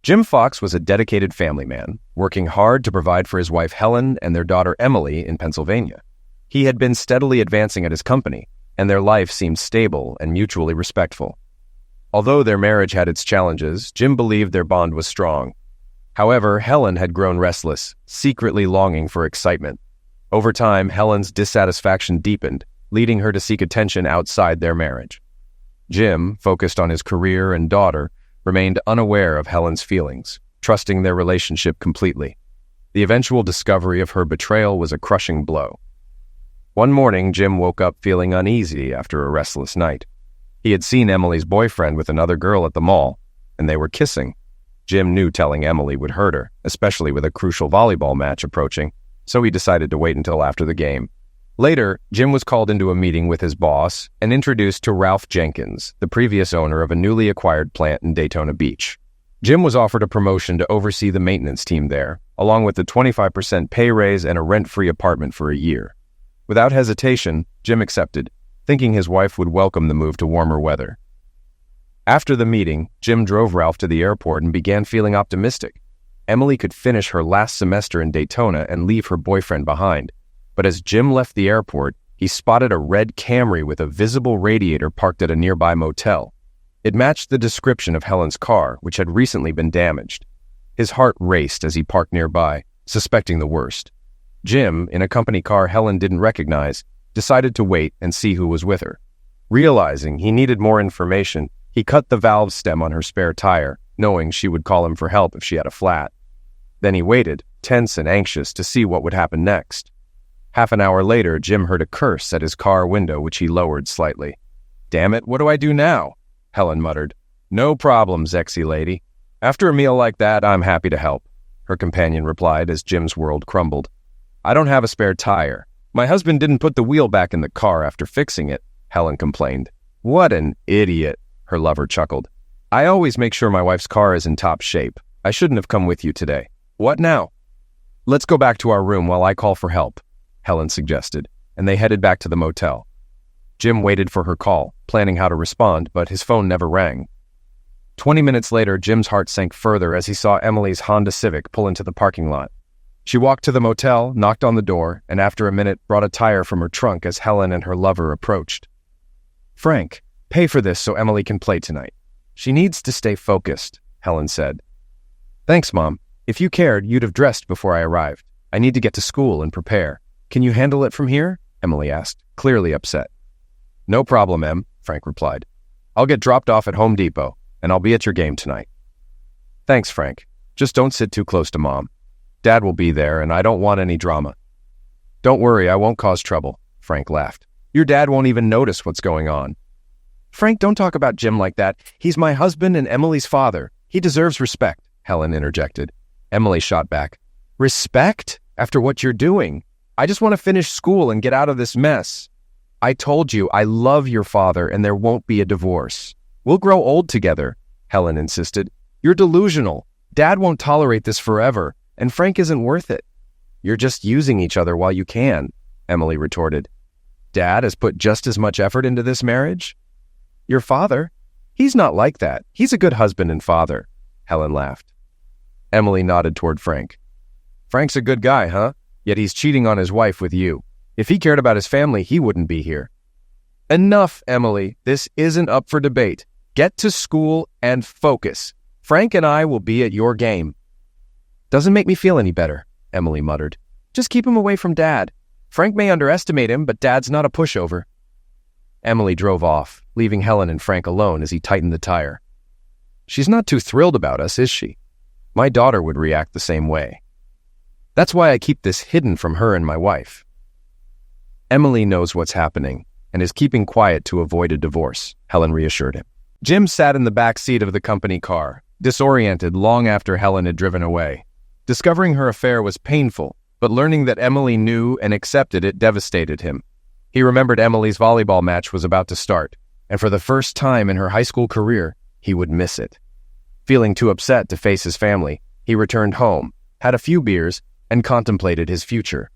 Jim Fox was a dedicated family man, working hard to provide for his wife Helen and their daughter Emily in Pennsylvania. He had been steadily advancing at his company, and their life seemed stable and mutually respectful. Although their marriage had its challenges, Jim believed their bond was strong. However, Helen had grown restless, secretly longing for excitement. Over time, Helen's dissatisfaction deepened, leading her to seek attention outside their marriage. Jim, focused on his career and daughter, remained unaware of Helen's feelings, trusting their relationship completely. The eventual discovery of her betrayal was a crushing blow. One morning, Jim woke up feeling uneasy after a restless night. He had seen Emily's boyfriend with another girl at the mall, and they were kissing. Jim knew telling Emily would hurt her, especially with a crucial volleyball match approaching, so he decided to wait until after the game. Later, Jim was called into a meeting with his boss and introduced to Ralph Jenkins, the previous owner of a newly acquired plant in Daytona Beach. Jim was offered a promotion to oversee the maintenance team there, along with a 25% pay raise and a rent-free apartment for a year. Without hesitation, Jim accepted, thinking his wife would welcome the move to warmer weather. After the meeting, Jim drove Ralph to the airport and began feeling optimistic. Emily could finish her last semester in Daytona and leave her boyfriend behind. But as Jim left the airport, he spotted a red Camry with a visible radiator parked at a nearby motel. It matched the description of Helen's car, which had recently been damaged. His heart raced as he parked nearby, suspecting the worst. Jim, in a company car Helen didn't recognize, decided to wait and see who was with her. Realizing he needed more information, he cut the valve stem on her spare tire, knowing she would call him for help if she had a flat. Then he waited, tense and anxious, to see what would happen next. Half an hour later, Jim heard a curse at his car window, which he lowered slightly. "Damn it, what do I do now?" Helen muttered. "No problem, sexy lady. After a meal like that, I'm happy to help," her companion replied as Jim's world crumbled. "I don't have a spare tire. My husband didn't put the wheel back in the car after fixing it," Helen complained. "What an idiot," her lover chuckled. "I always make sure my wife's car is in top shape. I shouldn't have come with you today. What now?" "Let's go back to our room while I call for help," Helen suggested, and they headed back to the motel. Jim waited for her call, planning how to respond, but his phone never rang. 20 minutes later, Jim's heart sank further as he saw Emily's Honda Civic pull into the parking lot. She walked to the motel, knocked on the door, and after a minute brought a tire from her trunk as Helen and her lover approached. "Frank, pay for this so Emily can play tonight. She needs to stay focused," Helen said. "Thanks, Mom. If you cared, you'd have dressed before I arrived. I need to get to school and prepare. Can you handle it from here?" Emily asked, clearly upset. "No problem, Em," Frank replied. "I'll get dropped off at Home Depot, and I'll be at your game tonight." "Thanks, Frank. Just don't sit too close to Mom. Dad will be there, and I don't want any drama." "Don't worry, I won't cause trouble," Frank laughed. "Your dad won't even notice what's going on." "Frank, don't talk about Jim like that. He's my husband and Emily's father. He deserves respect," Helen interjected. Emily shot back. "Respect? After what you're doing? I just want to finish school and get out of this mess. I told you I love your father and there won't be a divorce. We'll grow old together," Helen insisted. "You're delusional. Dad won't tolerate this forever, and Frank isn't worth it." "You're just using each other while you can," Emily retorted. "Dad has put just as much effort into this marriage." "Your father? He's not like that. He's a good husband and father," Helen laughed. Emily nodded toward Frank. "Frank's a good guy, huh? Yet he's cheating on his wife with you. If he cared about his family, he wouldn't be here." "Enough, Emily. This isn't up for debate. Get to school and focus. Frank and I will be at your game." "Doesn't make me feel any better," Emily muttered. "Just keep him away from Dad. Frank may underestimate him, but Dad's not a pushover." Emily drove off, leaving Helen and Frank alone as he tightened the tire. "She's not too thrilled about us, is she? My daughter would react the same way. That's why I keep this hidden from her and my wife." "Emily knows what's happening and is keeping quiet to avoid a divorce," Helen reassured him. Jim sat in the back seat of the company car, disoriented long after Helen had driven away. Discovering her affair was painful, but learning that Emily knew and accepted it devastated him. He remembered Emily's volleyball match was about to start, and for the first time in her high school career, he would miss it. Feeling too upset to face his family, he returned home, had a few beers, and contemplated his future.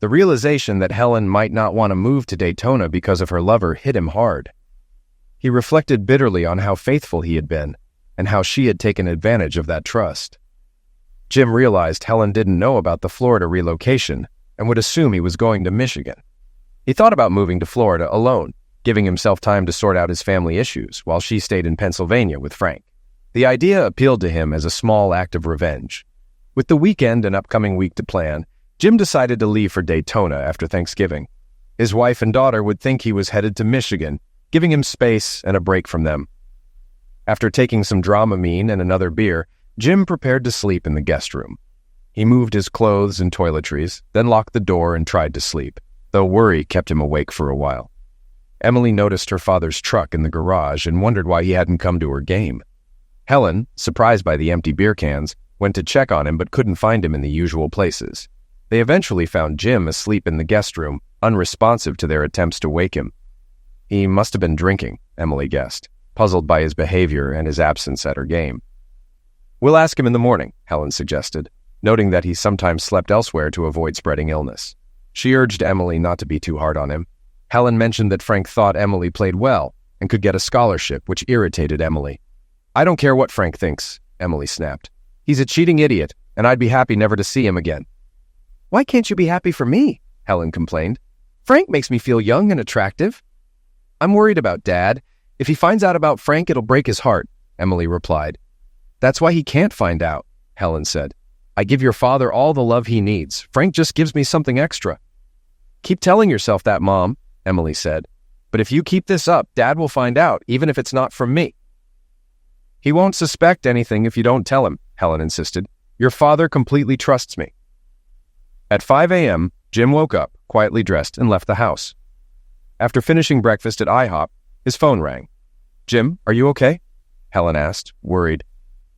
The realization that Helen might not want to move to Daytona because of her lover hit him hard. He reflected bitterly on how faithful he had been, and how she had taken advantage of that trust. Jim realized Helen didn't know about the Florida relocation and would assume he was going to Michigan. He thought about moving to Florida alone, giving himself time to sort out his family issues while she stayed in Pennsylvania with Frank. The idea appealed to him as a small act of revenge. With the weekend and upcoming week to plan, Jim decided to leave for Daytona after Thanksgiving. His wife and daughter would think he was headed to Michigan, giving him space and a break from them. After taking some Dramamine and another beer, Jim prepared to sleep in the guest room. He moved his clothes and toiletries, then locked the door and tried to sleep, though worry kept him awake for a while. Emily noticed her father's truck in the garage and wondered why he hadn't come to her game. Helen, surprised by the empty beer cans, went to check on him but couldn't find him in the usual places. They eventually found Jim asleep in the guest room, unresponsive to their attempts to wake him. He must have been drinking, Emily guessed, puzzled by his behavior and his absence at her game. "We'll ask him in the morning," Helen suggested, noting that he sometimes slept elsewhere to avoid spreading illness. She urged Emily not to be too hard on him. Helen mentioned that Frank thought Emily played well and could get a scholarship, which irritated Emily. "I don't care what Frank thinks," Emily snapped. "He's a cheating idiot, and I'd be happy never to see him again." "Why can't you be happy for me?" Helen complained. "Frank makes me feel young and attractive." "I'm worried about Dad. If he finds out about Frank, it'll break his heart," Emily replied. "That's why he can't find out," Helen said. "I give your father all the love he needs. Frank just gives me something extra." "Keep telling yourself that, Mom," Emily said. "But if you keep this up, Dad will find out, even if it's not from me." "He won't suspect anything if you don't tell him," Helen insisted. "Your father completely trusts me." At 5 a.m., Jim woke up, quietly dressed, and left the house. After finishing breakfast at IHOP, his phone rang. "Jim, are you okay?" Helen asked, worried.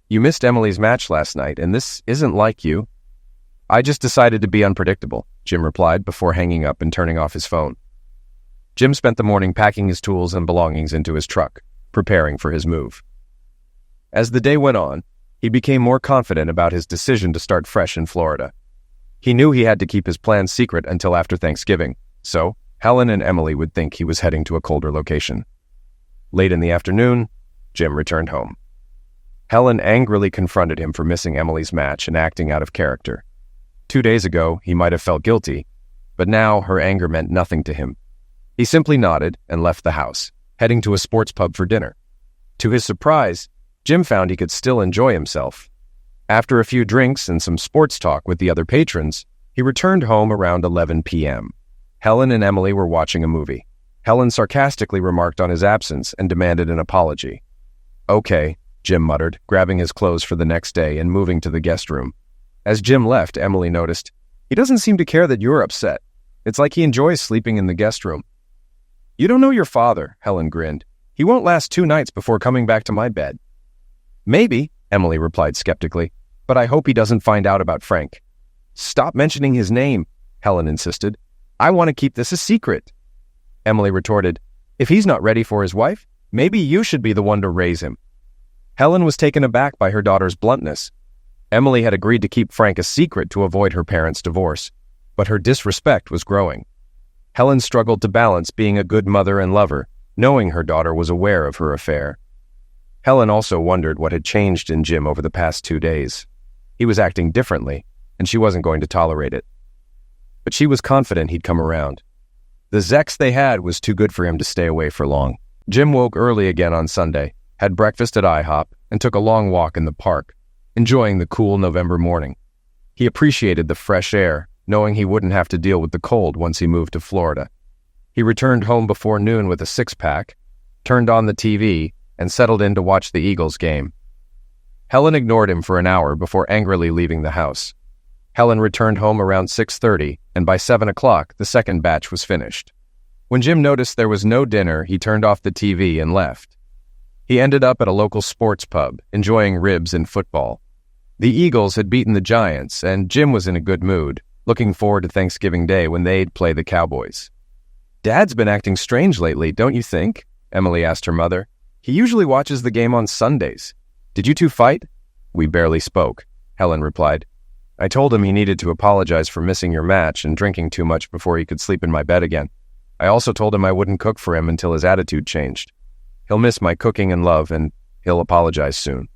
"You missed Emily's match last night, and this isn't like you." "I just decided to be unpredictable," Jim replied before hanging up and turning off his phone. Jim spent the morning packing his tools and belongings into his truck, preparing for his move. As the day went on, he became more confident about his decision to start fresh in Florida. He knew he had to keep his plans secret until after Thanksgiving, so Helen and Emily would think he was heading to a colder location. Late in the afternoon, Jim returned home. Helen angrily confronted him for missing Emily's match and acting out of character. 2 days ago, he might have felt guilty, but now her anger meant nothing to him. He simply nodded and left the house, heading to a sports pub for dinner. To his surprise, Jim found he could still enjoy himself. After a few drinks and some sports talk with the other patrons, he returned home around 11 p.m. Helen and Emily were watching a movie. Helen sarcastically remarked on his absence and demanded an apology. "Okay," Jim muttered, grabbing his clothes for the next day and moving to the guest room. As Jim left, Emily noticed, "He doesn't seem to care that you're upset. It's like he enjoys sleeping in the guest room." "You don't know your father," Helen grinned. "He won't last 2 nights before coming back to my bed." "Maybe," Emily replied skeptically, "but I hope he doesn't find out about Frank." "Stop mentioning his name," Helen insisted. "I want to keep this a secret." Emily retorted, "If he's not ready for his wife, maybe you should be the one to raise him." Helen was taken aback by her daughter's bluntness. Emily had agreed to keep Frank a secret to avoid her parents' divorce, but her disrespect was growing. Helen struggled to balance being a good mother and lover, knowing her daughter was aware of her affair. Helen also wondered what had changed in Jim over the past 2 days. He was acting differently, and she wasn't going to tolerate it. But she was confident he'd come around. The Zex they had was too good for him to stay away for long. Jim woke early again on Sunday, had breakfast at IHOP, and took a long walk in the park, enjoying the cool November morning. He appreciated the fresh air, knowing he wouldn't have to deal with the cold once he moved to Florida. He returned home before noon with a 6-pack, turned on the TV, and settled in to watch the Eagles game. Helen ignored him for an hour before angrily leaving the house. Helen returned home around 6:30, and by 7 o'clock, the second batch was finished. When Jim noticed there was no dinner, he turned off the TV and left. He ended up at a local sports pub, enjoying ribs and football. The Eagles had beaten the Giants, and Jim was in a good mood, looking forward to Thanksgiving Day when they'd play the Cowboys. "Dad's been acting strange lately, don't you think?" Emily asked her mother. "He usually watches the game on Sundays. Did you two fight?" "We barely spoke," Helen replied. "I told him he needed to apologize for missing your match and drinking too much before he could sleep in my bed again. I also told him I wouldn't cook for him until his attitude changed. He'll miss my cooking and love, and he'll apologize soon."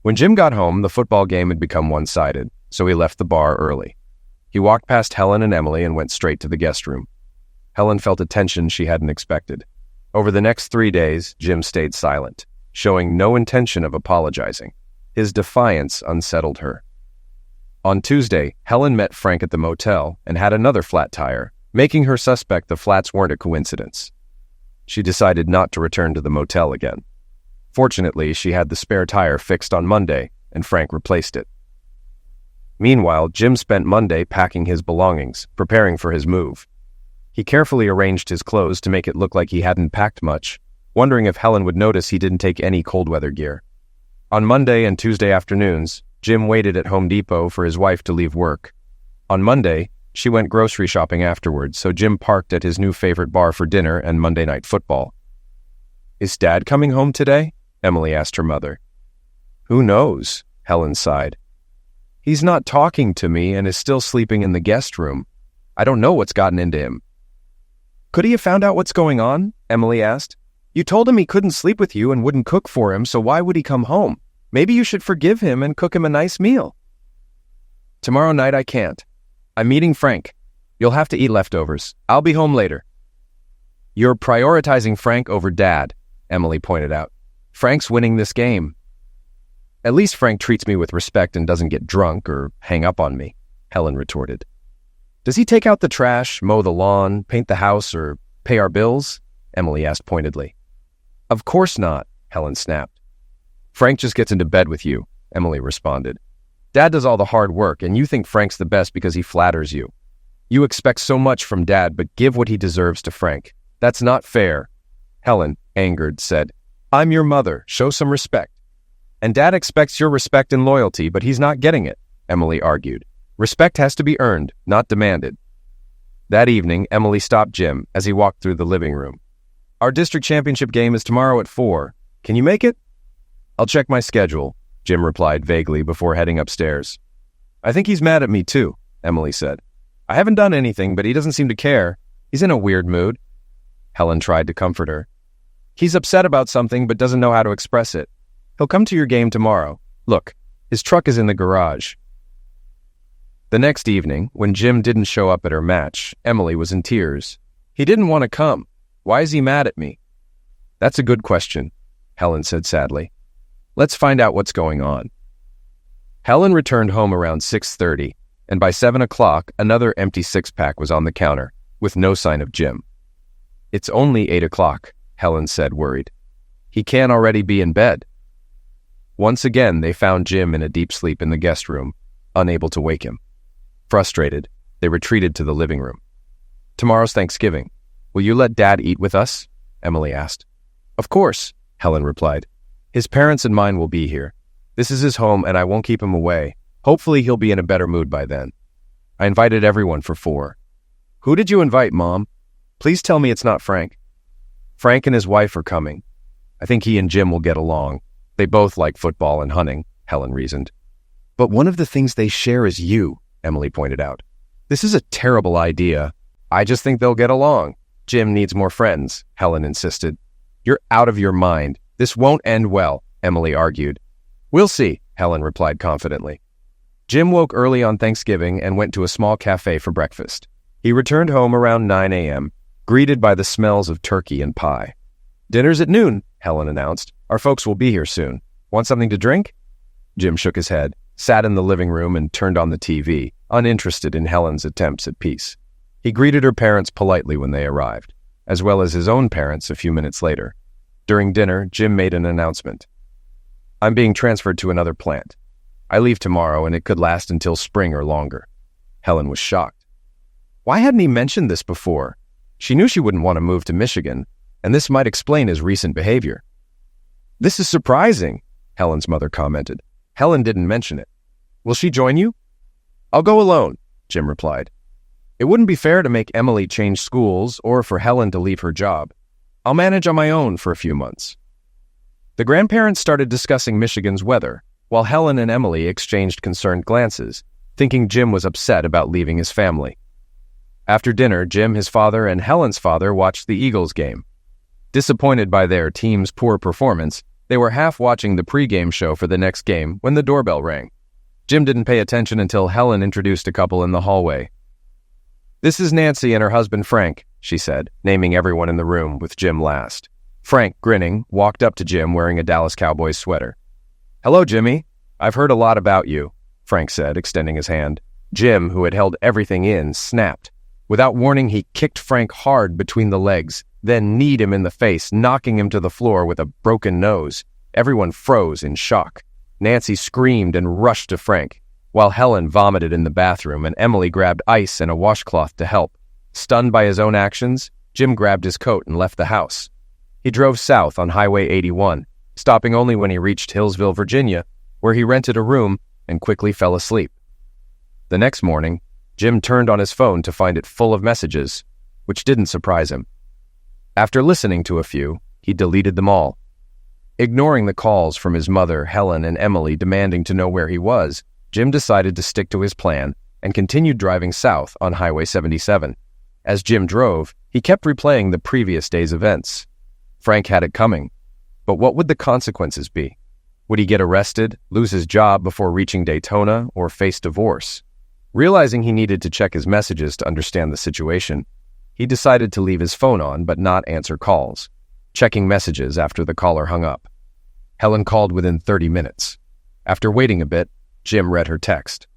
When Jim got home, the football game had become one-sided, so he left the bar early. He walked past Helen and Emily and went straight to the guest room. Helen felt a tension she hadn't expected. Over the next 3 days, Jim stayed silent, showing no intention of apologizing. His defiance unsettled her. On Tuesday, Helen met Frank at the motel and had another flat tire, making her suspect the flats weren't a coincidence. She decided not to return to the motel again. Fortunately, she had the spare tire fixed on Monday, and Frank replaced it. Meanwhile, Jim spent Monday packing his belongings, preparing for his move. He carefully arranged his clothes to make it look like he hadn't packed much, wondering if Helen would notice he didn't take any cold weather gear. On Monday and Tuesday afternoons, Jim waited at Home Depot for his wife to leave work. On Monday, she went grocery shopping afterwards, so Jim parked at his new favorite bar for dinner and Monday night football. "Is Dad coming home today?" Emily asked her mother. "Who knows?" Helen sighed. "He's not talking to me and is still sleeping in the guest room. I don't know what's gotten into him." "Could he have found out what's going on?" Emily asked. "You told him he couldn't sleep with you and wouldn't cook for him, so why would he come home? Maybe you should forgive him and cook him a nice meal." "Tomorrow night I can't. I'm meeting Frank. You'll have to eat leftovers. I'll be home later." "You're prioritizing Frank over Dad," Emily pointed out. "Frank's winning this game." "At least Frank treats me with respect and doesn't get drunk or hang up on me," Helen retorted. "Does he take out the trash, mow the lawn, paint the house, or pay our bills?" Emily asked pointedly. "Of course not," Helen snapped. "Frank just gets into bed with you," Emily responded. "Dad does all the hard work, and you think Frank's the best because he flatters you. You expect so much from Dad, but give what he deserves to Frank. That's not fair." Helen, angered, said, "I'm your mother. Show some respect." "And Dad expects your respect and loyalty, but he's not getting it," Emily argued. "Respect has to be earned, not demanded." That evening, Emily stopped Jim as he walked through the living room. "Our district championship game is tomorrow at 4. Can you make it?" "I'll check my schedule," Jim replied vaguely before heading upstairs. "I think he's mad at me too," Emily said. "I haven't done anything, but he doesn't seem to care. He's in a weird mood." Helen tried to comfort her. "He's upset about something but doesn't know how to express it. He'll come to your game tomorrow. Look, his truck is in the garage." The next evening, when Jim didn't show up at her match, Emily was in tears. "He didn't want to come. Why is he mad at me?" "That's a good question," Helen said sadly. "Let's find out what's going on." Helen returned home around 6:30, and by 7 o'clock, another empty six-pack was on the counter, with no sign of Jim. "It's only 8 o'clock, Helen said, worried. "He can't already be in bed." Once again, they found Jim in a deep sleep in the guest room, unable to wake him. Frustrated, they retreated to the living room. "Tomorrow's Thanksgiving. Will you let Dad eat with us?" Emily asked. "Of course," Helen replied. "His parents and mine will be here. This is his home, and I won't keep him away. Hopefully he'll be in a better mood by then. I invited everyone for 4. "Who did you invite, Mom? Please tell me it's not Frank." "Frank and his wife are coming. I think he and Jim will get along. They both like football and hunting," Helen reasoned. "But one of the things they share is you," Emily pointed out. "This is a terrible idea. I just think they'll get along. Jim needs more friends," Helen insisted. "You're out of your mind. This won't end well," Emily argued. "We'll see," Helen replied confidently. Jim woke early on Thanksgiving and went to a small cafe for breakfast. He returned home around 9 a.m., greeted by the smells of turkey and pie. "Dinner's at noon," Helen announced. "Our folks will be here soon. Want something to drink?" Jim shook his head, sat in the living room, and turned on the TV, uninterested in Helen's attempts at peace. He greeted her parents politely when they arrived, as well as his own parents a few minutes later. During dinner, Jim made an announcement. "I'm being transferred to another plant. I leave tomorrow, and it could last until spring or longer." Helen was shocked. Why hadn't he mentioned this before? She knew she wouldn't want to move to Michigan, and this might explain his recent behavior. "This is surprising," Helen's mother commented. "Helen didn't mention it. Will she join you?" "I'll go alone," Jim replied. "It wouldn't be fair to make Emily change schools or for Helen to leave her job. I'll manage on my own for a few months." The grandparents started discussing Michigan's weather, while Helen and Emily exchanged concerned glances, thinking Jim was upset about leaving his family. After dinner, Jim, his father, and Helen's father watched the Eagles game. Disappointed by their team's poor performance, They were half watching the pregame show for the next game when the doorbell rang. Jim didn't pay attention until Helen introduced a couple in the hallway. "This is Nancy and her husband Frank," she said, naming everyone in the room, with Jim last. Frank, grinning, walked up to Jim wearing a Dallas Cowboys sweater. "Hello, Jimmy. I've heard a lot about you," Frank said, extending his hand. Jim, who had held everything in, snapped. Without warning, he kicked Frank hard between the legs, then kneed him in the face, knocking him to the floor with a broken nose. Everyone froze in shock. Nancy screamed and rushed to Frank, while Helen vomited in the bathroom and Emily grabbed ice and a washcloth to help. Stunned by his own actions, Jim grabbed his coat and left the house. He drove south on Highway 81, stopping only when he reached Hillsville, Virginia, where he rented a room and quickly fell asleep. The next morning, Jim turned on his phone to find it full of messages, which didn't surprise him. After listening to a few, he deleted them all. Ignoring the calls from his mother, Helen, and Emily demanding to know where he was, Jim decided to stick to his plan and continued driving south on Highway 77. As Jim drove, he kept replaying the previous day's events. Frank had it coming, but what would the consequences be? Would he get arrested, lose his job before reaching Daytona, or face divorce? Realizing he needed to check his messages to understand the situation, he decided to leave his phone on but not answer calls, checking messages after the caller hung up. Helen called within 30 minutes. After waiting a bit, Jim read her text.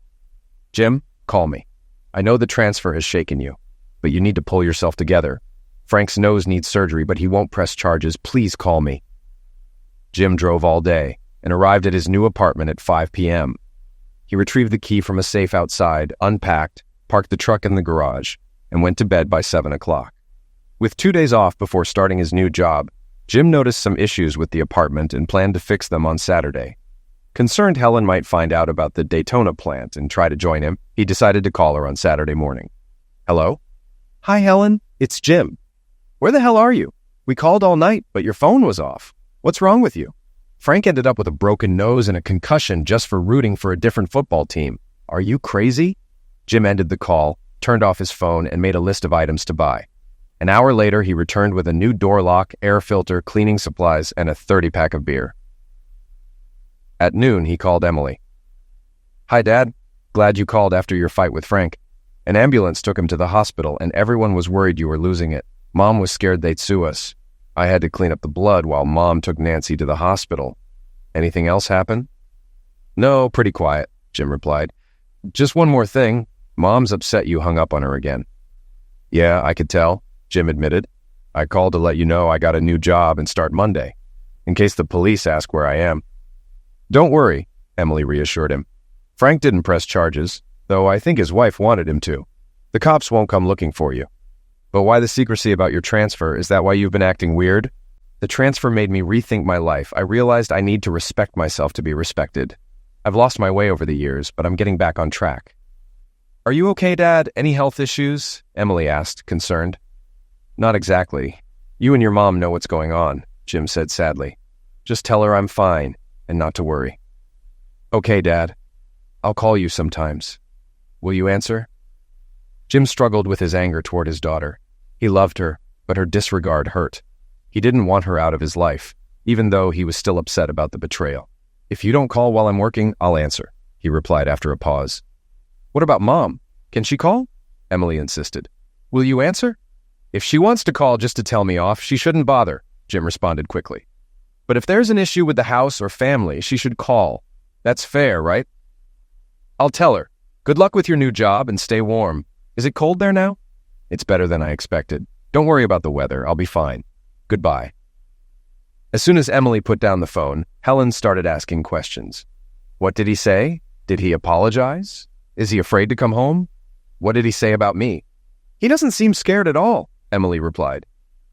"Jim, call me. I know the transfer has shaken you, but you need to pull yourself together. Frank's nose needs surgery, but he won't press charges. Please call me." Jim drove all day and arrived at his new apartment at 5 p.m. He retrieved the key from a safe outside, unpacked, parked the truck in the garage, and went to bed by 7 o'clock. With 2 days off before starting his new job, Jim noticed some issues with the apartment and planned to fix them on Saturday. Concerned Helen might find out about the Daytona plant and try to join him, he decided to call her on Saturday morning. "Hello?" "Hi, Helen. It's Jim. Where the hell are you? We called all night, but your phone was off. What's wrong with you? Frank ended up with a broken nose and a concussion just for rooting for a different football team. Are you crazy?" Jim ended the call, turned off his phone, and made a list of items to buy. An hour later, he returned with a new door lock, air filter, cleaning supplies, and a 30-pack of beer. At noon, he called Emily. "Hi, Dad. Glad you called after your fight with Frank. An ambulance took him to the hospital, and everyone was worried you were losing it. Mom was scared they'd sue us. I had to clean up the blood while Mom took Nancy to the hospital. Anything else happen?" "No, pretty quiet," Jim replied. "Just one more thing. Mom's upset you hung up on her again." "Yeah, I could tell," Jim admitted. "I called to let you know I got a new job and start Monday, in case the police ask where I am." "Don't worry," Emily reassured him. "Frank didn't press charges, though I think his wife wanted him to. The cops won't come looking for you. But why the secrecy about your transfer? Is that why you've been acting weird?" "The transfer made me rethink my life. I realized I need to respect myself to be respected. I've lost my way over the years, but I'm getting back on track." "Are you okay, Dad? Any health issues?" Emily asked, concerned. "Not exactly. You and your mom know what's going on," Jim said sadly. "Just tell her I'm fine and not to worry." "Okay, Dad. I'll call you sometimes. Will you answer?" Jim struggled with his anger toward his daughter. He loved her, but her disregard hurt. He didn't want her out of his life, even though he was still upset about the betrayal. "If you don't call while I'm working, I'll answer," he replied after a pause. "What about Mom? Can she call?" Emily insisted. "Will you answer?" "If she wants to call just to tell me off, she shouldn't bother," Jim responded quickly. "But if there's an issue with the house or family, she should call. That's fair, right?" "I'll tell her. Good luck with your new job and stay warm. Is it cold there now?" "It's better than I expected. Don't worry about the weather. I'll be fine. Goodbye." As soon as Emily put down the phone, Helen started asking questions. What did he say? Did he apologize? Is he afraid to come home? What did he say about me? "He doesn't seem scared at all," Emily replied.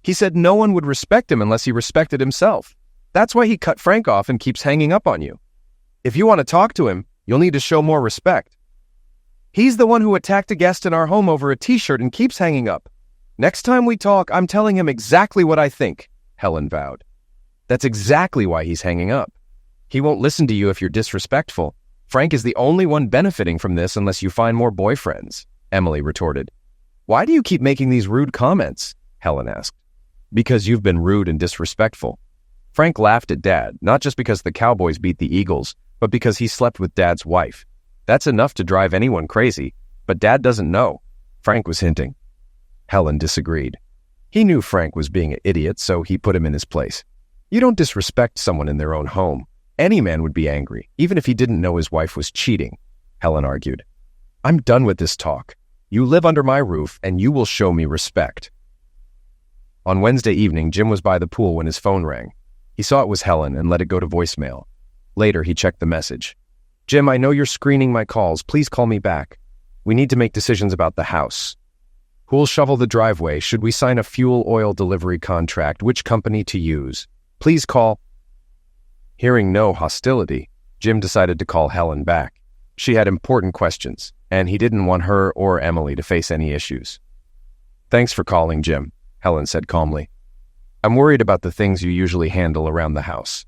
"He said no one would respect him unless he respected himself. That's why he cut Frank off and keeps hanging up on you. If you want to talk to him, you'll need to show more respect. He's the one who attacked a guest in our home over a t-shirt and keeps hanging up. Next time we talk, I'm telling him exactly what I think," Helen vowed. "That's exactly why he's hanging up. He won't listen to you if you're disrespectful. Frank is the only one benefiting from this unless you find more boyfriends," Emily retorted. "Why do you keep making these rude comments?" Helen asked. "Because you've been rude and disrespectful. Frank laughed at Dad, not just because the Cowboys beat the Eagles, but because he slept with Dad's wife. That's enough to drive anyone crazy, but Dad doesn't know, Frank was hinting. Helen disagreed. He knew Frank was being an idiot, so he put him in his place. You don't disrespect someone in their own home. Any man would be angry, even if he didn't know his wife was cheating, Helen argued. I'm done with this talk. You live under my roof, and you will show me respect. On Wednesday evening, Jim was by the pool when his phone rang. He saw it was Helen and let it go to voicemail. Later, he checked the message. Jim, I know you're screening my calls. Please call me back. We need to make decisions about the house. Who'll shovel the driveway? Should we sign a fuel oil delivery contract? Which company to use? Please call. Hearing no hostility, Jim decided to call Helen back. She had important questions, and he didn't want her or Emily to face any issues. Thanks for calling, Jim, Helen said calmly. I'm worried about the things you usually handle around the house.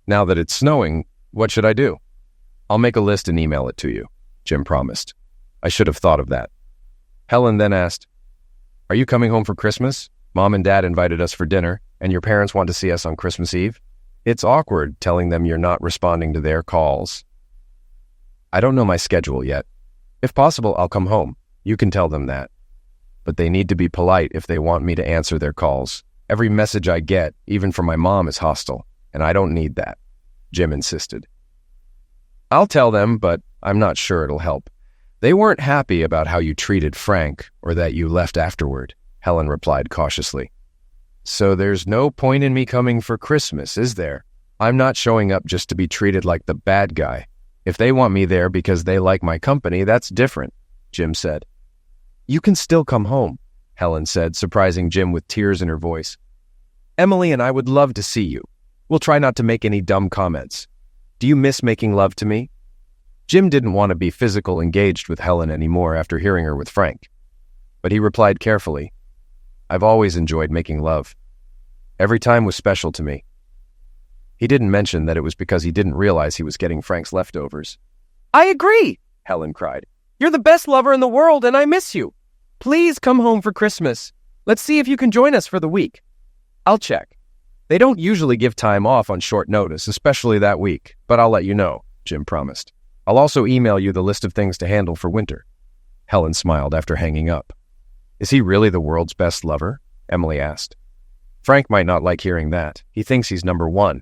Now that it's snowing, what should I do? I'll make a list and email it to you, Jim promised. I should have thought of that. Helen then asked, Are you coming home for Christmas? Mom and Dad invited us for dinner, and your parents want to see us on Christmas Eve. It's awkward telling them you're not responding to their calls. I don't know my schedule yet. If possible, I'll come home. You can tell them that. But they need to be polite if they want me to answer their calls. Every message I get, even from my mom, is hostile, and I don't need that, Jim insisted. I'll tell them, but I'm not sure it'll help. They weren't happy about how you treated Frank or that you left afterward, Helen replied cautiously. So there's no point in me coming for Christmas, is there? I'm not showing up just to be treated like the bad guy. If they want me there because they like my company, that's different, Jim said. You can still come home, Helen said, surprising Jim with tears in her voice. Emily and I would love to see you. We'll try not to make any dumb comments. Do you miss making love to me? Jim didn't want to be physical engaged with Helen anymore after hearing her with Frank. But he replied carefully, I've always enjoyed making love. Every time was special to me. He didn't mention that it was because he didn't realize he was getting Frank's leftovers. I agree, Helen cried. You're the best lover in the world, and I miss you. Please come home for Christmas. Let's see if you can join us for the week. I'll check. They don't usually give time off on short notice, especially that week, but I'll let you know, Jim promised. I'll also email you the list of things to handle for winter. Helen smiled after hanging up. Is he really the world's best lover? Emily asked. Frank might not like hearing that. He thinks he's number one.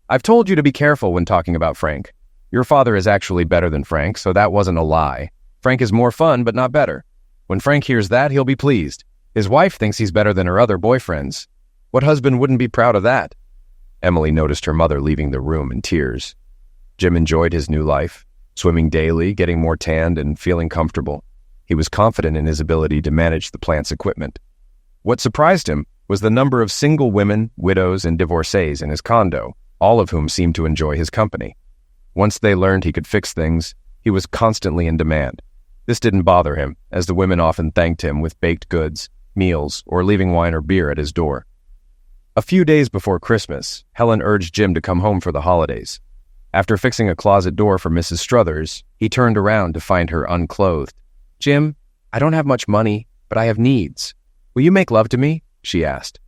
I've told you to be careful when talking about Frank. Your father is actually better than Frank, so that wasn't a lie. Frank is more fun, but not better. When Frank hears that, he'll be pleased. His wife thinks he's better than her other boyfriends. What husband wouldn't be proud of that? Emily noticed her mother leaving the room in tears. Jim enjoyed his new life, swimming daily, getting more tanned, and feeling comfortable. He was confident in his ability to manage the plant's equipment. What surprised him was the number of single women, widows, and divorcees in his condo, all of whom seemed to enjoy his company. Once they learned he could fix things, he was constantly in demand. This didn't bother him, as the women often thanked him with baked goods, meals, or leaving wine or beer at his door. A few days before Christmas, Helen urged Jim to come home for the holidays. After fixing a closet door for Mrs. Struthers, he turned around to find her unclothed. Jim, I don't have much money, but I have needs. Will you make love to me? She asked.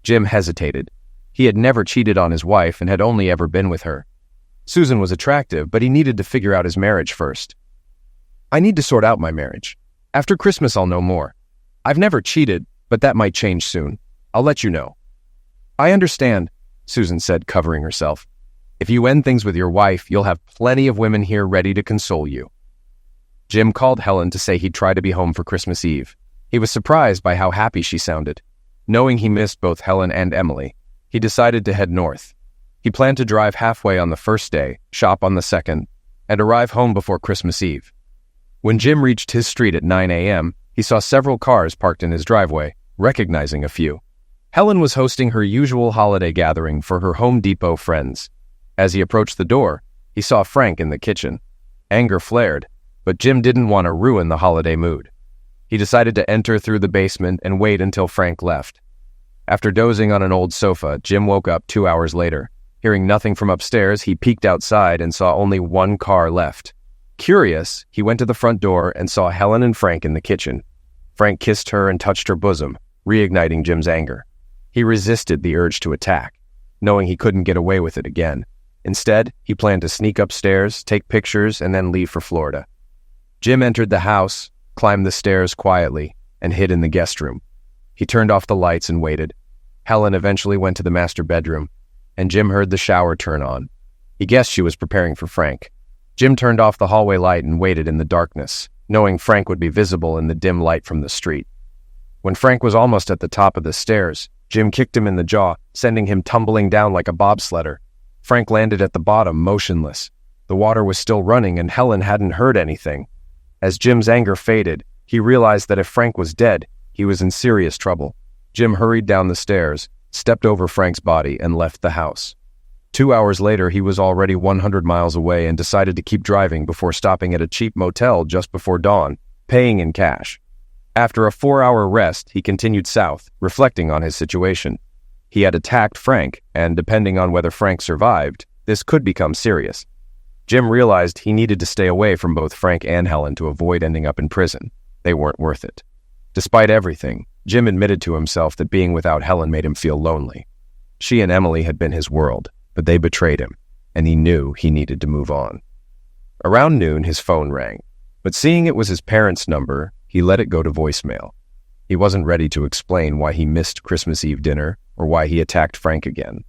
Jim hesitated. He had never cheated on his wife and had only ever been with her. Susan was attractive, but he needed to figure out his marriage first. I need to sort out my marriage. After Christmas, I'll know more. I've never cheated, but that might change soon. I'll let you know. I understand, Susan said, covering herself. If you end things with your wife, you'll have plenty of women here ready to console you. Jim called Helen to say he'd try to be home for Christmas Eve. He was surprised by how happy she sounded. Knowing he missed both Helen and Emily, he decided to head north. He planned to drive halfway on the first day, shop on the second, and arrive home before Christmas Eve. When Jim reached his street at 9 a.m., he saw several cars parked in his driveway, recognizing a few. Helen was hosting her usual holiday gathering for her Home Depot friends. As he approached the door, he saw Frank in the kitchen. Anger flared, but Jim didn't want to ruin the holiday mood. He decided to enter through the basement and wait until Frank left. After dozing on an old sofa, Jim woke up 2 hours later. Hearing nothing from upstairs, he peeked outside and saw only one car left. Curious, he went to the front door and saw Helen and Frank in the kitchen. Frank kissed her and touched her bosom, reigniting Jim's anger. He resisted the urge to attack. knowing he couldn't get away with it again. Instead, he planned to sneak upstairs, take pictures, and then leave for Florida. Jim entered the house, climbed the stairs quietly, and hid in the guest room. He turned off the lights and waited. Helen eventually went to the master bedroom, and Jim heard the shower turn on. He guessed she was preparing for Frank. Jim turned off the hallway light and waited in the darkness, knowing Frank would be visible in the dim light from the street. When Frank was almost at the top of the stairs, Jim kicked him in the jaw, sending him tumbling down like a bobsledder. Frank landed at the bottom, motionless. The water was still running, and Helen hadn't heard anything. As Jim's anger faded, he realized that if Frank was dead, he was in serious trouble. Jim hurried down the stairs, stepped over Frank's body, and left the house. 2 hours later, he was already 100 miles away and decided to keep driving before stopping at a cheap motel just before dawn, paying in cash. After a 4-hour rest, he continued south, reflecting on his situation. He had attacked Frank, and depending on whether Frank survived, this could become serious. Jim realized he needed to stay away from both Frank and Helen to avoid ending up in prison. They weren't worth it. Despite everything, Jim admitted to himself that being without Helen made him feel lonely. She and Emily had been his world, but they betrayed him, and he knew he needed to move on. Around noon, his phone rang, but seeing it was his parents' number, he let it go to voicemail. He wasn't ready to explain why he missed Christmas Eve dinner or why he attacked Frank again.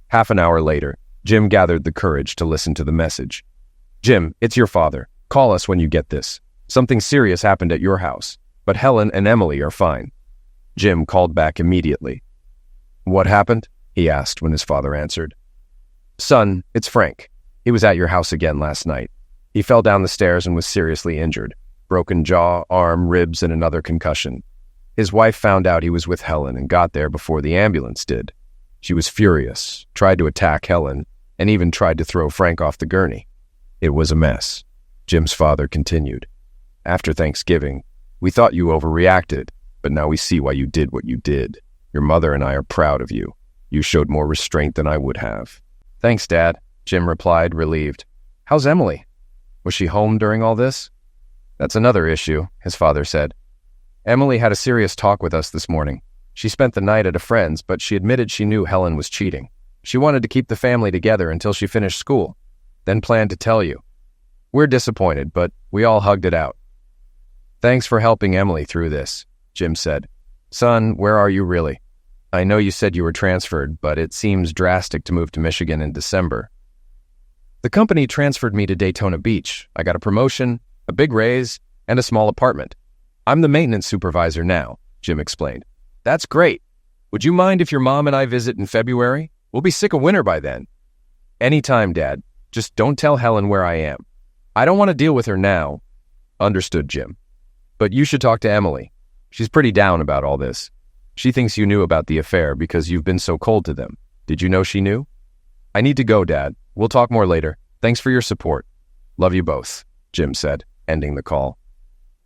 Half an hour later, Jim gathered the courage to listen to the message. "Jim, it's your father. Call us when you get this. Something serious happened at your house, but Helen and Emily are fine." Jim called back immediately. "What happened?" he asked when his father answered. "Son, it's Frank. He was at your house again last night. He fell down the stairs and was seriously injured. Broken jaw, arm, ribs, and another concussion. His wife found out he was with Helen and got there before the ambulance did. She was furious, tried to attack Helen, and even tried to throw Frank off the gurney. It was a mess." Jim's father continued. "After Thanksgiving, we thought you overreacted, but now we see why you did what you did. Your mother and I are proud of you. You showed more restraint than I would have." "Thanks, Dad," Jim replied, relieved. "How's Emily? Was she home during all this?" "That's another issue," his father said. "Emily had a serious talk with us this morning. She spent the night at a friend's, but she admitted she knew Helen was cheating. She wanted to keep the family together until she finished school, then planned to tell you. We're disappointed, but we all hugged it out." "Thanks for helping Emily through this," Jim said. "Son, where are you really? I know you said you were transferred, but it seems drastic to move to Michigan in December." "The company transferred me to Daytona Beach. I got a promotion, a big raise, and a small apartment. I'm the maintenance supervisor now," Jim explained. "That's great. Would you mind if your mom and I visit in February? We'll be sick of winter by then." "Anytime, Dad. Just don't tell Helen where I am. I don't want to deal with her now." "Understood, Jim. But you should talk to Emily. She's pretty down about all this. She thinks you knew about the affair because you've been so cold to them. Did you know she knew?" "I need to go, Dad. We'll talk more later. Thanks for your support. Love you both," Jim said, ending the call.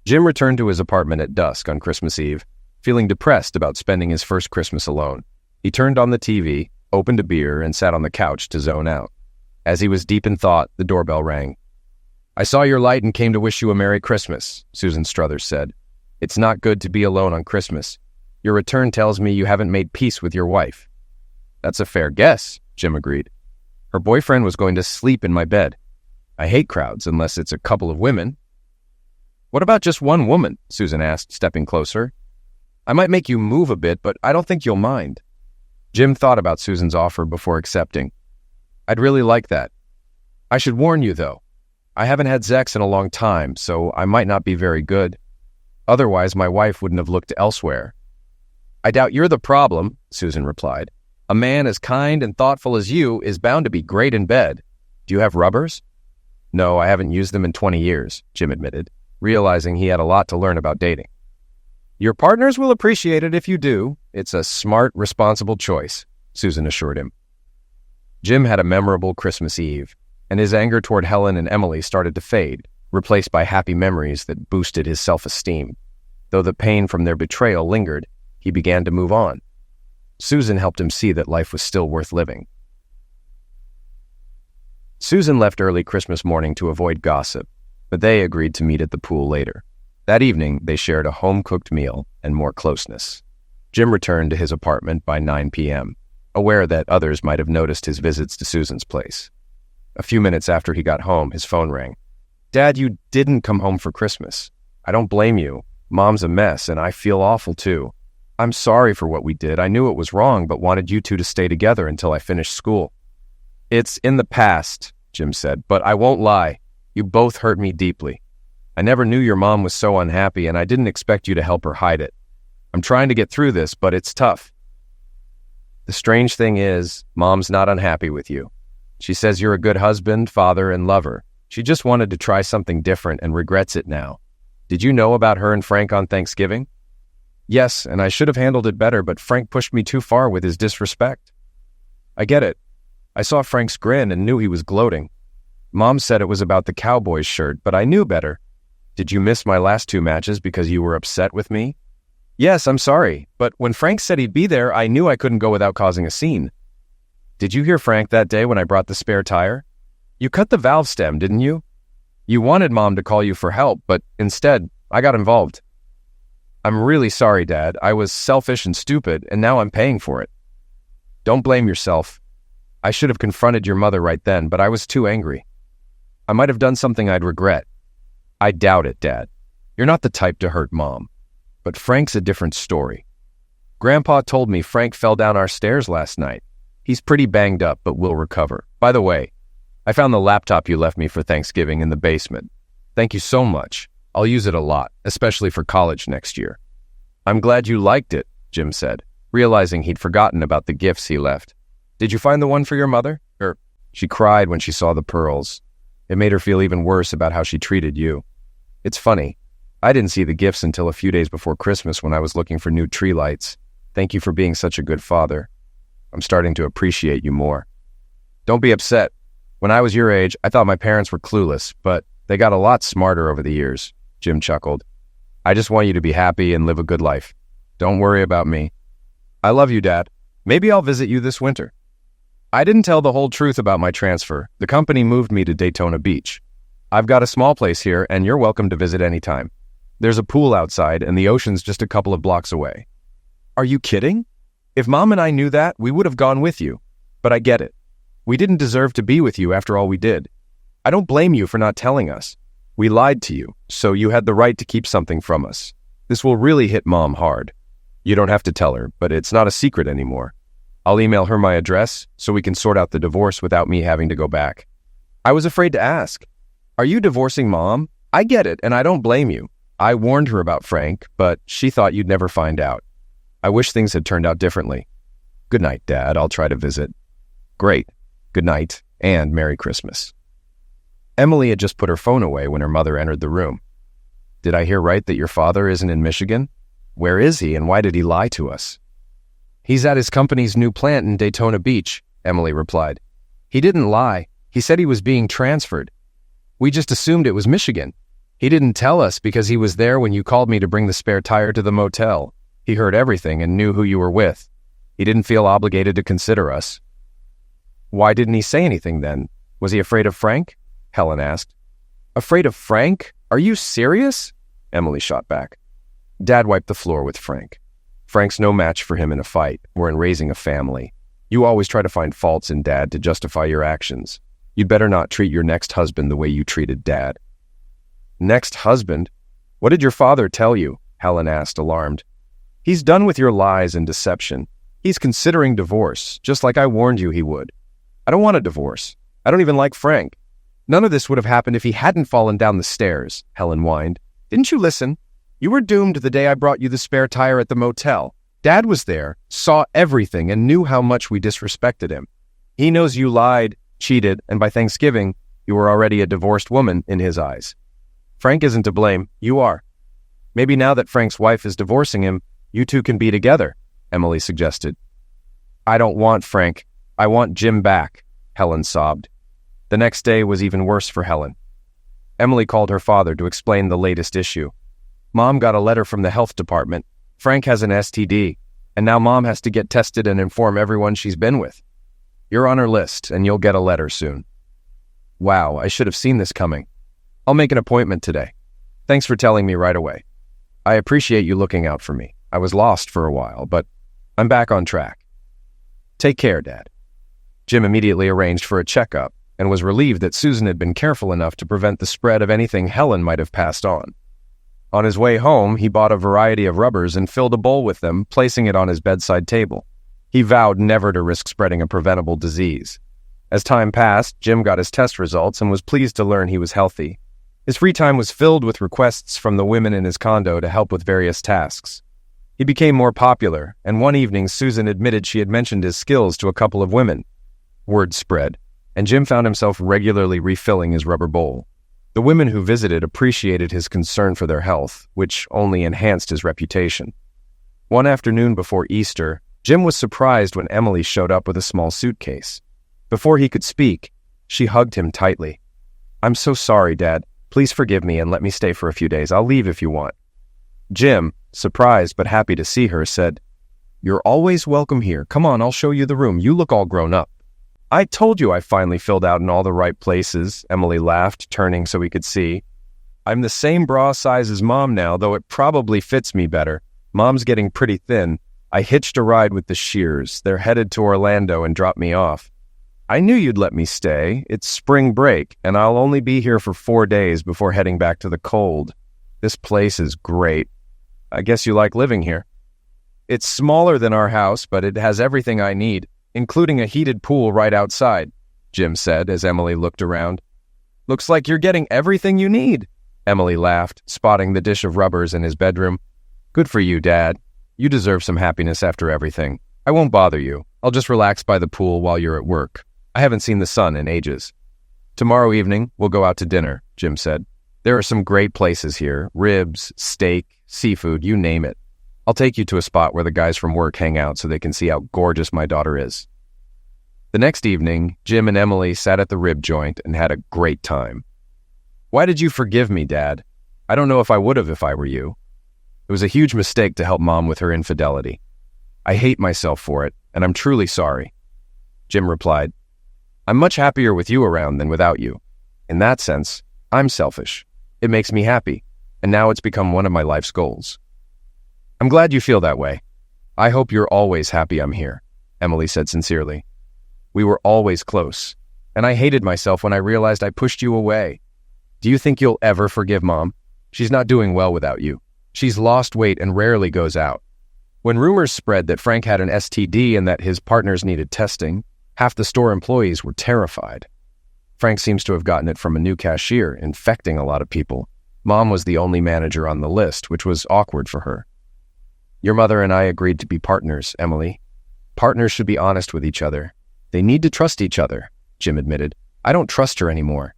Jim returned to his apartment at dusk on Christmas Eve, feeling depressed about spending his first Christmas alone. He turned on the TV, opened a beer, and sat on the couch to zone out. As he was deep in thought, the doorbell rang. "I saw your light and came to wish you a Merry Christmas," Susan Struthers said. "It's not good to be alone on Christmas. Your return tells me you haven't made peace with your wife." "That's a fair guess," Jim agreed. "Her boyfriend was going to sleep in my bed. I hate crowds unless it's a couple of women." "What about just one woman?" Susan asked, stepping closer. "I might make you move a bit, but I don't think you'll mind." Jim thought about Susan's offer before accepting. "I'd really like that. I should warn you, though. I haven't had sex in a long time, so I might not be very good. Otherwise, my wife wouldn't have looked elsewhere." "I doubt you're the problem," Susan replied. "A man as kind and thoughtful as you is bound to be great in bed. Do you have rubbers?" "No, I haven't used them in 20 years, Jim admitted, realizing he had a lot to learn about dating. "Your partners will appreciate it if you do. It's a smart, responsible choice," Susan assured him. Jim had a memorable Christmas Eve, and his anger toward Helen and Emily started to fade, replaced by happy memories that boosted his self-esteem. Though the pain from their betrayal lingered, he began to move on. Susan helped him see that life was still worth living. Susan left early Christmas morning to avoid gossip, but they agreed to meet at the pool later. That evening, they shared a home-cooked meal and more closeness. Jim returned to his apartment by 9 p.m. aware that others might have noticed his visits to Susan's place. A few minutes after he got home, his phone rang. "Dad, you didn't come home for Christmas. I don't blame you. Mom's a mess, and I feel awful too. I'm sorry for what we did. I knew it was wrong, but wanted you two to stay together until I finished school." "It's in the past," Jim said, "but I won't lie. You both hurt me deeply. I never knew your mom was so unhappy, and I didn't expect you to help her hide it. I'm trying to get through this, but it's tough." "The strange thing is, Mom's not unhappy with you. She says you're a good husband, father, and lover. She just wanted to try something different and regrets it now. Did you know about her and Frank on Thanksgiving?" "Yes, and I should have handled it better, but Frank pushed me too far with his disrespect." "I get it. I saw Frank's grin and knew he was gloating. Mom said it was about the Cowboys shirt, but I knew better. Did you miss my last 2 matches because you were upset with me?" "Yes, I'm sorry, but when Frank said he'd be there, I knew I couldn't go without causing a scene." "Did you hear Frank that day when I brought the spare tire? You cut the valve stem, didn't you? You wanted Mom to call you for help, but instead, I got involved." "I'm really sorry, Dad. I was selfish and stupid, and now I'm paying for it." "Don't blame yourself. I should have confronted your mother right then, but I was too angry. I might have done something I'd regret." "I doubt it, Dad. You're not the type to hurt Mom. But Frank's a different story. Grandpa told me Frank fell down our stairs last night. He's pretty banged up, but will recover. By the way, I found the laptop you left me for Thanksgiving in the basement. Thank you so much. I'll use it a lot, especially for college next year." "I'm glad you liked it," Jim said, realizing he'd forgotten about the gifts he left. "Did you find the one for your mother?" She cried when she saw the pearls. It made her feel even worse about how she treated you. "It's funny. I didn't see the gifts until a few days before Christmas when I was looking for new tree lights. Thank you for being such a good father. I'm starting to appreciate you more." "Don't be upset. When I was your age, I thought my parents were clueless, but they got a lot smarter over the years," Jim chuckled. "I just want you to be happy and live a good life. Don't worry about me." "I love you, Dad. Maybe I'll visit you this winter." "I didn't tell the whole truth about my transfer. The company moved me to Daytona Beach. I've got a small place here, and you're welcome to visit anytime. There's a pool outside, and the ocean's just a couple of blocks away." "Are you kidding? If Mom and I knew that, we would have gone with you. But I get it. We didn't deserve to be with you after all we did. I don't blame you for not telling us. We lied to you, so you had the right to keep something from us. This will really hit Mom hard. You don't have to tell her, but it's not a secret anymore. I'll email her my address so we can sort out the divorce without me having to go back." "I was afraid to ask. Are you divorcing Mom? I get it, and I don't blame you. I warned her about Frank, but she thought you'd never find out. I wish things had turned out differently. Good night, Dad. I'll try to visit." "Great. Good night, and Merry Christmas." Emily had just put her phone away when her mother entered the room. "Did I hear right that your father isn't in Michigan? Where is he, and why did he lie to us?" "He's at his company's new plant in Daytona Beach," Emily replied. "He didn't lie. He said he was being transferred. We just assumed it was Michigan. He didn't tell us because he was there when you called me to bring the spare tire to the motel. He heard everything and knew who you were with. He didn't feel obligated to consider us." "Why didn't he say anything then? Was he afraid of Frank?" Helen asked. "Afraid of Frank? Are you serious?" Emily shot back. Dad wiped the floor with Frank. "Frank's no match for him in a fight or in raising a family. You always try to find faults in Dad to justify your actions. You'd better not treat your next husband the way you treated Dad." "Next husband? What did your father tell you?" Helen asked, alarmed. "He's done with your lies and deception. He's considering divorce, just like I warned you he would. I don't want a divorce. I don't even like Frank. None of this would have happened if he hadn't fallen down the stairs," Helen whined. "Didn't you listen? You were doomed the day I brought you the spare tire at the motel. Dad was there, saw everything, and knew how much we disrespected him. He knows you lied, cheated, and by Thanksgiving, you were already a divorced woman in his eyes. Frank isn't to blame. You are. Maybe now that Frank's wife is divorcing him, you two can be together," Emily suggested. "I don't want Frank. I want Jim back," Helen sobbed. The next day was even worse for Helen. Emily called her father to explain the latest issue. "Mom got a letter from the health department. Frank has an STD, and now Mom has to get tested and inform everyone she's been with. You're on her list, and you'll get a letter soon." "Wow, I should have seen this coming. I'll make an appointment today. Thanks for telling me right away. I appreciate you looking out for me. I was lost for a while, but I'm back on track." Take care, Dad." Jim immediately arranged for a checkup and was relieved that Susan had been careful enough to prevent the spread of anything Helen might have passed on. On his way home, he bought a variety of rubbers and filled a bowl with them, placing it on his bedside table. He vowed never to risk spreading a preventable disease. As time passed, Jim got his test results and was pleased to learn he was healthy. His free time was filled with requests from the women in his condo to help with various tasks. He became more popular, and one evening Susan admitted she had mentioned his skills to a couple of women. Word spread, and Jim found himself regularly refilling his rubber bowl. The women who visited appreciated his concern for their health, which only enhanced his reputation. One afternoon before Easter, Jim was surprised when Emily showed up with a small suitcase. Before he could speak, she hugged him tightly. "I'm so sorry, Dad. Please forgive me and let me stay for a few days. I'll leave if you want." Jim, surprised but happy to see her, said, "You're always welcome here. Come on, I'll show you the room. You look all grown up." "I told you I finally filled out in all the right places," Emily laughed, turning so he could see. "I'm the same bra size as Mom now, though it probably fits me better. Mom's getting pretty thin. I hitched a ride with the Shears. They're headed to Orlando and dropped me off. I knew you'd let me stay. It's spring break, and I'll only be here for 4 days before heading back to the cold. This place is great. I guess you like living here." "It's smaller than our house, but it has everything I need, including a heated pool right outside," Jim said as Emily looked around. "Looks like you're getting everything you need," Emily laughed, spotting the dish of rubbers in his bedroom. "Good for you, Dad. You deserve some happiness after everything. I won't bother you. I'll just relax by the pool while you're at work. I haven't seen the sun in ages." "Tomorrow evening, we'll go out to dinner," Jim said. "There are some great places here. Ribs, steak, seafood, you name it. I'll take you to a spot where the guys from work hang out so they can see how gorgeous my daughter is." The next evening, Jim and Emily sat at the rib joint and had a great time. "Why did you forgive me, Dad? I don't know if I would have if I were you. It was a huge mistake to help Mom with her infidelity. I hate myself for it, and I'm truly sorry." Jim replied, "I'm much happier with you around than without you. In that sense, I'm selfish. It makes me happy, and now it's become one of my life's goals." "I'm glad you feel that way. I hope you're always happy I'm here," Emily said sincerely. "We were always close, and I hated myself when I realized I pushed you away. Do you think you'll ever forgive Mom? She's not doing well without you. She's lost weight and rarely goes out. When rumors spread that Frank had an STD and that his partners needed testing, half the store employees were terrified. Frank seems to have gotten it from a new cashier, infecting a lot of people. Mom was the only manager on the list, which was awkward for her. Your mother and I agreed to be partners, Emily. Partners should be honest with each other. They need to trust each other, Jim admitted. I don't trust her anymore.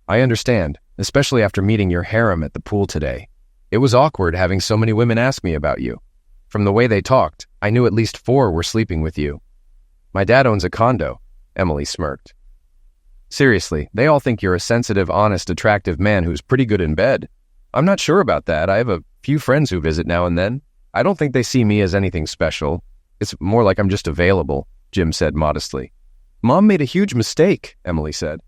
I understand, especially after meeting your harem at the pool today. It was awkward having so many women ask me about you. From the way they talked, I knew at least 4 were sleeping with you. My dad owns a condo, Emily smirked. Seriously, they all think you're a sensitive, honest, attractive man who's pretty good in bed. I'm not sure about that. I have a few friends who visit now and then. I don't think they see me as anything special. It's more like I'm just available, Jim said modestly. Mom made a huge mistake, Emily said.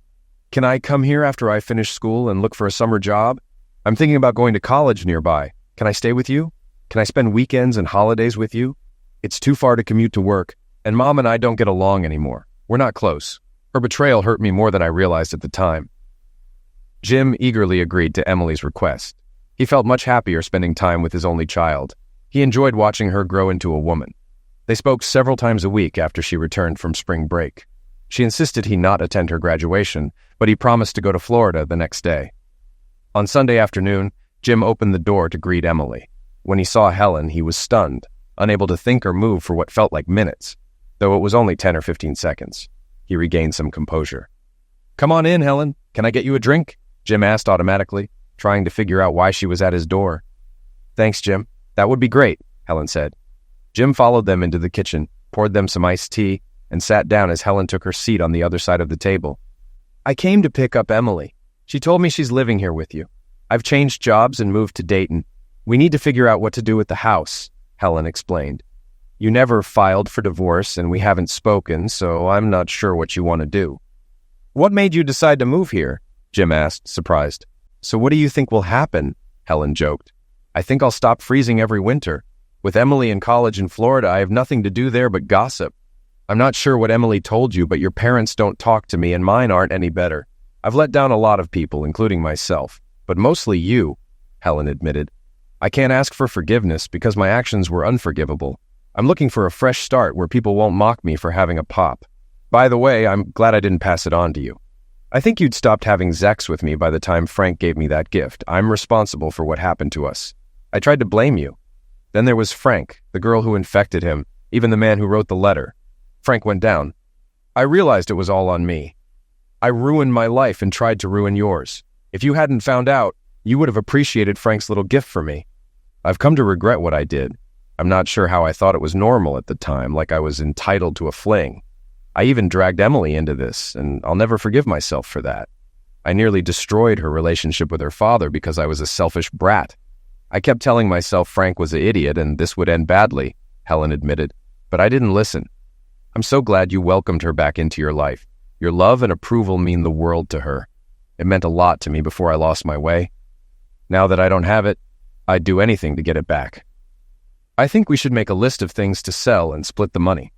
Can I come here after I finish school and look for a summer job? I'm thinking about going to college nearby. Can I stay with you? Can I spend weekends and holidays with you? It's too far to commute to work, and Mom and I don't get along anymore. We're not close. Her betrayal hurt me more than I realized at the time. Jim eagerly agreed to Emily's request. He felt much happier spending time with his only child. He enjoyed watching her grow into a woman. They spoke several times a week after she returned from spring break. She insisted he not attend her graduation, but he promised to go to Florida the next day. On Sunday afternoon, Jim opened the door to greet Emily. When he saw Helen, he was stunned, unable to think or move for what felt like minutes, though it was only 10 or 15 seconds. He regained some composure. Come on in, Helen. Can I get you a drink? Jim asked automatically, trying to figure out why she was at his door. Thanks, Jim. That would be great, Helen said. Jim followed them into the kitchen, poured them some iced tea, and sat down as Helen took her seat on the other side of the table. I came to pick up Emily. She told me she's living here with you. I've changed jobs and moved to Dayton. We need to figure out what to do with the house, Helen explained. You never filed for divorce and we haven't spoken, so I'm not sure what you want to do. What made you decide to move here? Jim asked, surprised. So what do you think will happen? Helen joked. I think I'll stop freezing every winter. With Emily in college in Florida, I have nothing to do there but gossip. I'm not sure what Emily told you, but your parents don't talk to me and mine aren't any better. I've let down a lot of people, including myself, but mostly you, Helen admitted. I can't ask for forgiveness because my actions were unforgivable. I'm looking for a fresh start where people won't mock me for having a pop. By the way, I'm glad I didn't pass it on to you. I think you'd stopped having sex with me by the time Frank gave me that gift. I'm responsible for what happened to us. I tried to blame you. Then there was Frank, the girl who infected him, even the man who wrote the letter. Frank went down. I realized it was all on me. I ruined my life and tried to ruin yours. If you hadn't found out, you would have appreciated Frank's little gift for me. I've come to regret what I did. I'm not sure how I thought it was normal at the time, like I was entitled to a fling. I even dragged Emily into this, and I'll never forgive myself for that. I nearly destroyed her relationship with her father because I was a selfish brat. I kept telling myself Frank was an idiot and this would end badly, Helen admitted, but I didn't listen. I'm so glad you welcomed her back into your life. Your love and approval mean the world to her. It meant a lot to me before I lost my way. Now that I don't have it, I'd do anything to get it back. I think we should make a list of things to sell and split the money.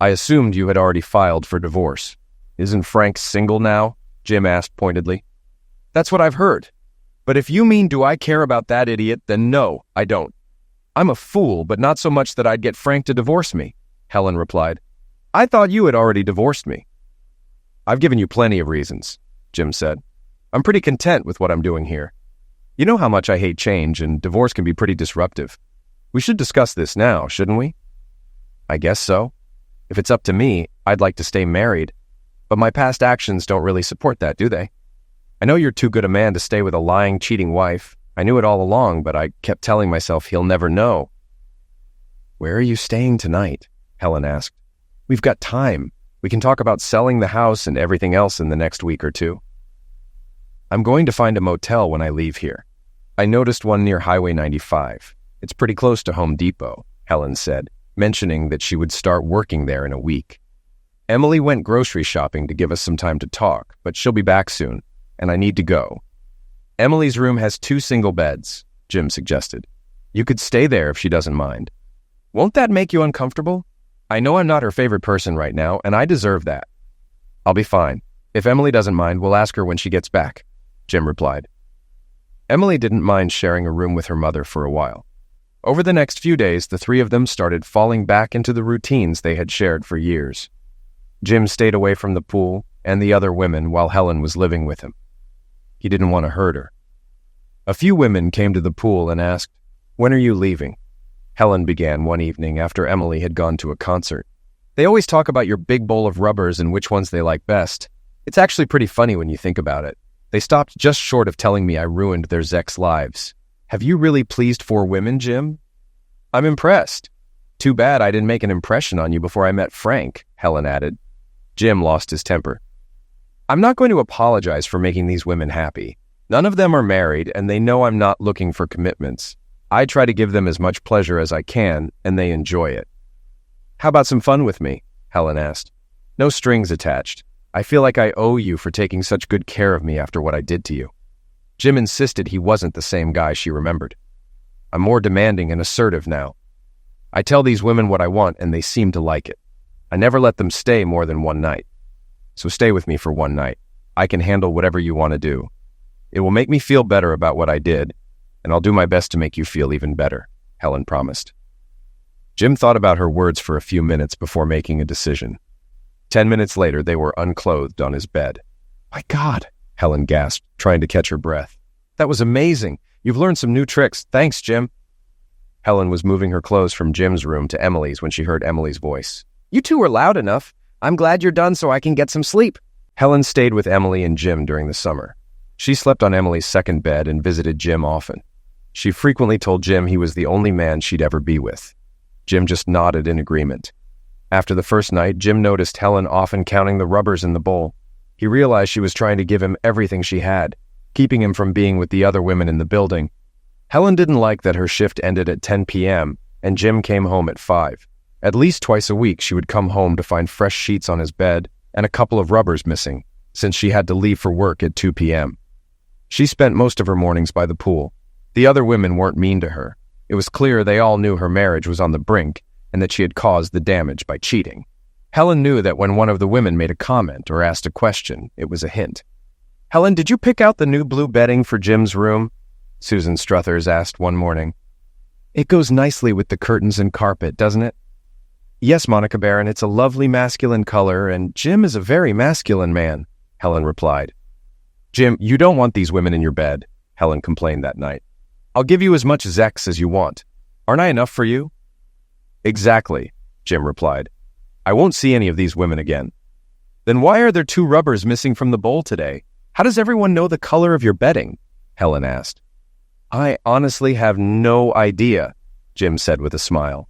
I assumed you had already filed for divorce. Isn't Frank single now? Jim asked pointedly. That's what I've heard. But if you mean do I care about that idiot, then no, I don't. I'm a fool, but not so much that I'd get Frank to divorce me, Helen replied. I thought you had already divorced me. I've given you plenty of reasons, Jim said. I'm pretty content with what I'm doing here. You know how much I hate change, and divorce can be pretty disruptive. We should discuss this now, shouldn't we? I guess so. If it's up to me, I'd like to stay married, but my past actions don't really support that, do they? I know you're too good a man to stay with a lying, cheating wife. I knew it all along, but I kept telling myself he'll never know. Where are you staying tonight? Helen asked. We've got time. We can talk about selling the house and everything else in the next week or two. I'm going to find a motel when I leave here. I noticed one near Highway 95. It's pretty close to Home Depot, Helen said, mentioning that she would start working there in a week. Emily went grocery shopping to give us some time to talk, but she'll be back soon, and I need to go. Emily's room has 2 single beds, Jim suggested. You could stay there if she doesn't mind. Won't that make you uncomfortable? I know I'm not her favorite person right now, and I deserve that. I'll be fine. If Emily doesn't mind, we'll ask her when she gets back, Jim replied. Emily didn't mind sharing a room with her mother for a while. Over the next few days, the 3 of them started falling back into the routines they had shared for years. Jim stayed away from the pool and the other women while Helen was living with him. He didn't want to hurt her. A few women came to the pool and asked, "When are you leaving?" Helen began one evening after Emily had gone to a concert. They always talk about your big bowl of rubbers and which ones they like best. It's actually pretty funny when you think about it. They stopped just short of telling me I ruined their Zek's lives. Have you really pleased 4 women, Jim? I'm impressed. Too bad I didn't make an impression on you before I met Frank, Helen added. Jim lost his temper. I'm not going to apologize for making these women happy. None of them are married, and they know I'm not looking for commitments. I try to give them as much pleasure as I can, and they enjoy it. How about some fun with me? Helen asked. No strings attached. I feel like I owe you for taking such good care of me after what I did to you. Jim insisted he wasn't the same guy she remembered. I'm more demanding and assertive now. I tell these women what I want, and they seem to like it. I never let them stay more than one night. So stay with me for one night. I can handle whatever you want to do. It will make me feel better about what I did, and I'll do my best to make you feel even better, Helen promised. Jim thought about her words for a few minutes before making a decision. 10 minutes later, they were unclothed on his bed. My God, Helen gasped, trying to catch her breath. That was amazing. You've learned some new tricks. Thanks, Jim. Helen was moving her clothes from Jim's room to Emily's when she heard Emily's voice. You two are loud enough. I'm glad you're done so I can get some sleep. Helen stayed with Emily and Jim during the summer. She slept on Emily's second bed and visited Jim often. She frequently told Jim he was the only man she'd ever be with. Jim just nodded in agreement. After the first night, Jim noticed Helen often counting the rubbers in the bowl. He realized she was trying to give him everything she had, keeping him from being with the other women in the building. Helen didn't like that her shift ended at 10 p.m. and Jim came home at 5. At least twice a week, she would come home to find fresh sheets on his bed and a couple of rubbers missing, since she had to leave for work at 2 p.m. She spent most of her mornings by the pool. The other women weren't mean to her. It was clear they all knew her marriage was on the brink and that she had caused the damage by cheating. Helen knew that when one of the women made a comment or asked a question, it was a hint. "Helen, did you pick out the new blue bedding for Jim's room?" Susan Struthers asked one morning. "It goes nicely with the curtains and carpet, doesn't it?" "Yes, Monica Barron, it's a lovely masculine color, and Jim is a very masculine man," Helen replied. "Jim, you don't want these women in your bed," Helen complained that night. "I'll give you as much Zex as you want. Aren't I enough for you?" "Exactly," Jim replied. "I won't see any of these women again." "Then why are there 2 rubbers missing from the bowl today? How does everyone know the color of your bedding?" Helen asked. "I honestly have no idea," Jim said with a smile.